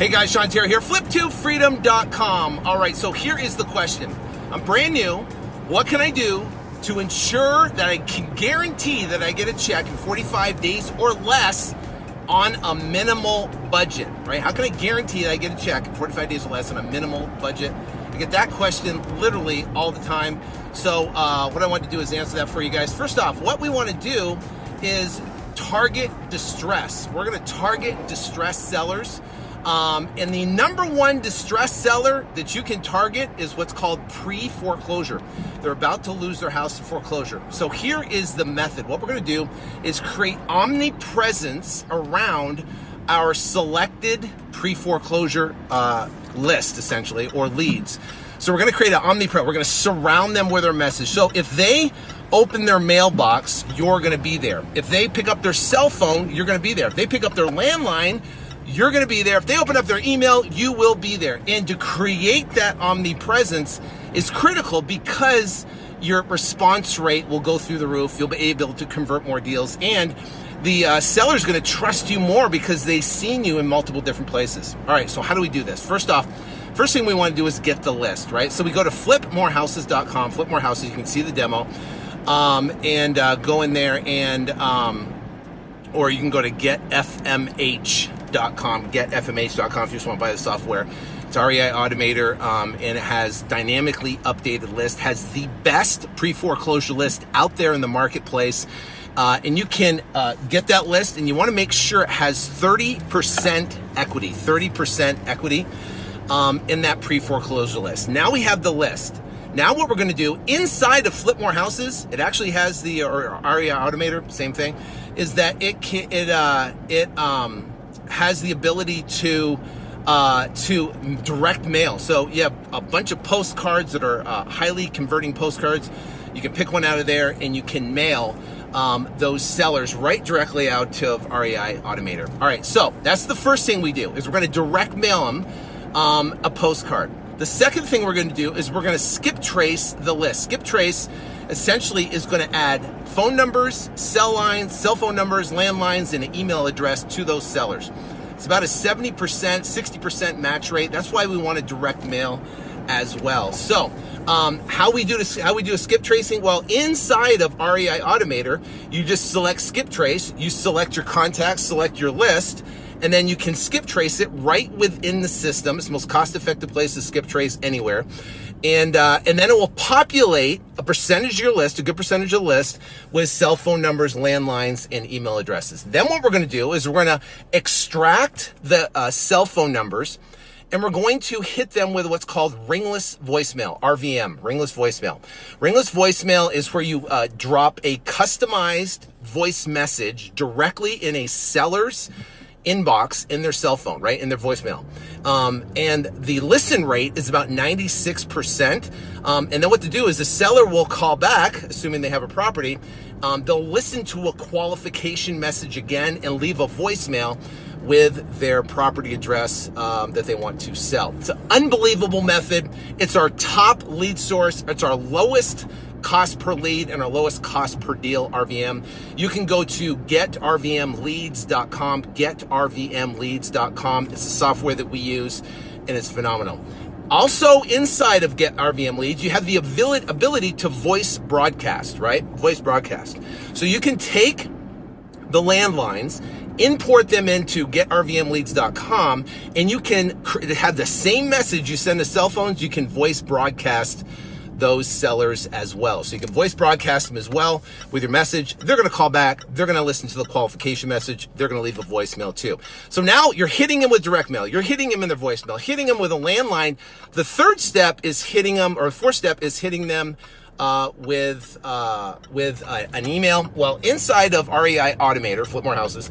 Hey guys, Sean Terry here, Flip2Freedom.com. All right, so here is the question. I'm brand new. What can I do to ensure that I can guarantee that I get a check in 45 days or less on a minimal budget, right? How can I guarantee that I get a check in 45 days or less on a minimal budget? I get that question literally all the time. So what I want to do is answer that for you guys. First off, what we want to do is target distress. We're going to target distressed sellers. And the number one distressed seller that you can target is what's called pre-foreclosure. They're about to lose their house to foreclosure. So here is the method. What we're going to do is create omnipresence around our selected pre-foreclosure list, essentially, or leads. So we're going to create an omnipresence. We're going to surround them with our message. So if they open their mailbox, you're going to be there. If they pick up their cell phone, you're going to be there. If they pick up their landline, you're going to be there. If they open up their email, you will be there. And to create that omnipresence is critical because your response rate will go through the roof. You'll be able to convert more deals. And the seller's going to trust you more because they've seen you in multiple different places. All right, so how do we do this? First off, first thing we want to do is get the list, right? So we go to flipmorehouses.com, Flip More Houses. You can see the demo. And go in there and, or you can go to getfmh.com, getfmh.com if you just want to buy the software. It's REI Automator, and it has dynamically updated list, has the best pre-foreclosure list out there in the marketplace. And you can get that list, and you want to make sure it has 30% equity, in that pre-foreclosure list. Now we have the list. Now what we're going to do inside of Flip More Houses, it actually has the or REI Automator, same thing, is that it has the ability to direct mail. So you have a bunch of postcards that are highly converting postcards. You can pick one out of there and you can mail those sellers right directly out to REI Automator. All right, so that's the first thing we do is we're going to direct mail them a postcard. The second thing we're going to do is we're going to skip trace the list. Skip trace essentially is going to add phone numbers, cell lines, cell phone numbers, landlines, and an email address to those sellers. It's about a 70%, 60% match rate. That's why we want to direct mail as well. So how we do a skip tracing? Well, inside of REI Automator, you just select skip trace. You select your contacts, select your list, and then you can skip trace it right within the system. It's the most cost-effective place to skip trace anywhere. And then it will populate a percentage of your list, a good percentage of the list, with cell phone numbers, landlines, and email addresses. Then what we're going to do is we're going to extract the cell phone numbers, and we're going to hit them with what's called ringless voicemail, RVM, ringless voicemail. Ringless voicemail is where you drop a customized voice message directly in a seller's inbox in their cell phone, right, in their voicemail. And the listen rate is about 96%. And then what to do is the seller will call back, assuming they have a property. They'll listen to a qualification message again and leave a voicemail with their property address that they want to sell. It's an unbelievable method. It's our top lead source. It's our lowest cost per lead and our lowest cost per deal RVM. You can go to getrvmleads.com, getrvmleads.com. It's a software that we use and it's phenomenal. Also inside of Get RVM Leads, you have the ability to voice broadcast, right? Voice broadcast. So you can take the landlines, import them into getrvmleads.com, and you can have the same message you send to cell phones, you can voice broadcast those sellers as well. So you can voice broadcast them as well with your message. They're going to call back. They're going to listen to the qualification message. They're going to leave a voicemail too. So now you're hitting them with direct mail. You're hitting them in their voicemail, hitting them with a landline. The third step is hitting them, or the fourth step is hitting them with an email. Well, inside of REI Automator, Flip More Houses,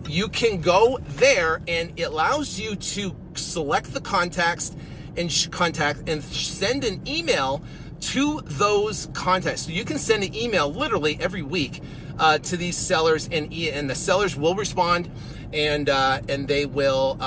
you can go there and it allows you to select the contacts and contact and send an email to those contacts. So you can send an email literally every week to these sellers, and the sellers will respond, and they will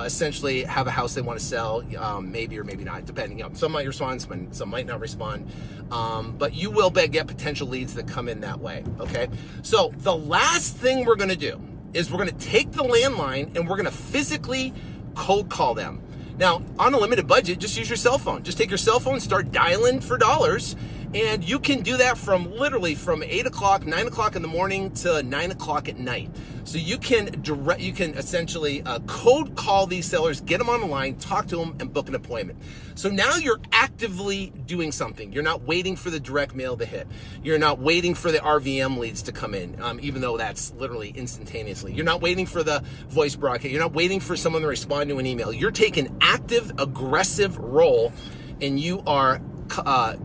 essentially have a house they want to sell, maybe or maybe not, depending. Some might respond, some might not respond, but you will get potential leads that come in that way. Okay, so the last thing we're going to do is we're going to take the landline and we're going to physically cold call them. Now, on a limited budget, just use your cell phone. Just take your cell phone, start dialing for dollars, and you can do that from 8 o'clock, 9 o'clock in the morning to 9 o'clock at night. So you can essentially cold call these sellers, get them on the line, talk to them, and book an appointment. So now you're actively doing something. You're not waiting for the direct mail to hit. You're not waiting for the RVM leads to come in, even though that's literally instantaneously. You're not waiting for the voice broadcast. You're not waiting for someone to respond to an email. You're taking active, aggressive role, and you are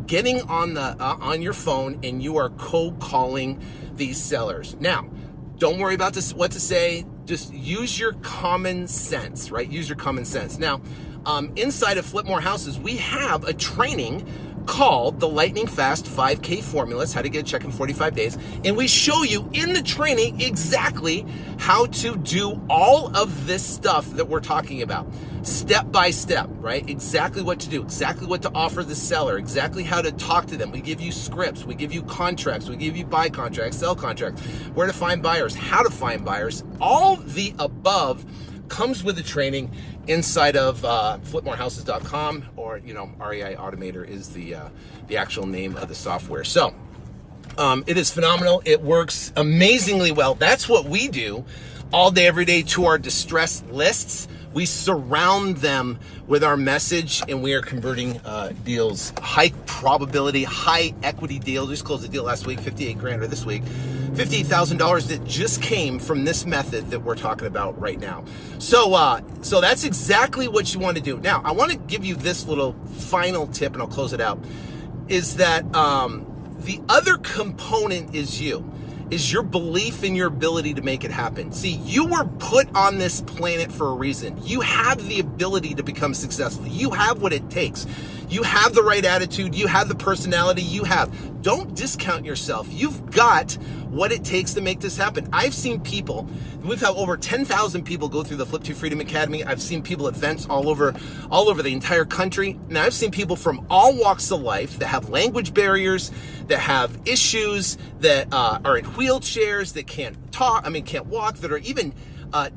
getting on your phone, and you are cold calling these sellers. Now, don't worry about what to say. Just use your common sense, right? Use your common sense. Now, inside of Flip More Houses, we have a training called the Lightning Fast 5K Formulas, how to get a check in 45 days. And we show you in the training exactly how to do all of this stuff that we're talking about. Step by step, right? Exactly what to do, exactly what to offer the seller, exactly how to talk to them. We give you scripts, we give you contracts, we give you buy contracts, sell contracts, where to find buyers, how to find buyers. All the above comes with the training inside of flipmorehouses.com, or REI Automator is the actual name of the software. So it is phenomenal. It works amazingly well. That's what we do all day, every day to our distressed lists. We surround them with our message, and we are converting deals, high probability, high equity deals. We just closed a deal last week, 58 grand, or this week, $58,000 that just came from this method that we're talking about right now. So that's exactly what you want to do. Now, I want to give you this little final tip, and I'll close it out, is that the other component is your belief in your ability to make it happen. See, you were put on this planet for a reason. You have the ability to become successful. You have what it takes. You have the right attitude. You have the personality. Don't discount yourself. You've got what it takes to make this happen. I've seen people, we've had over 10,000 people go through the Flip2Freedom Academy. I've seen people at events all over the entire country. And I've seen people from all walks of life that have language barriers, that have issues, that are in wheelchairs, that can't walk, that are even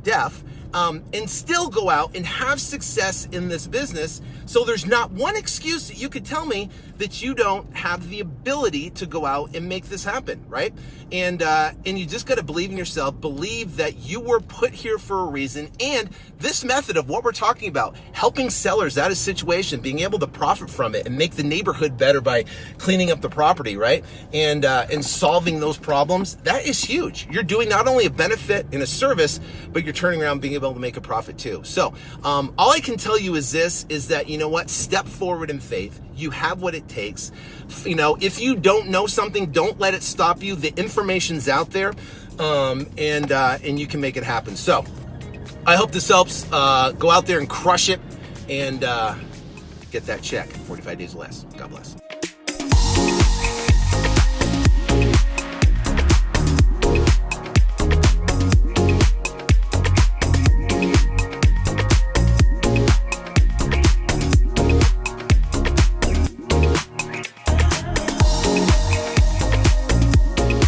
deaf, and still go out and have success in this business. So there's not one excuse that you could tell me that you don't have the ability to go out and make this happen, right? And you just got to believe in yourself, believe that you were put here for a reason. And this method of what we're talking about, helping sellers out of situation, being able to profit from it and make the neighborhood better by cleaning up the property, right? And solving those problems, that is huge. You're doing not only a benefit and a service, but you're turning around being able to make a profit too. So all I can tell you is that, you know what? Step forward in faith. You have what it takes. If you don't know something, don't let it stop you. The information's out there, and you can make it happen. So I hope this helps. Go out there and crush it, and get that check in 45 days or less. God bless.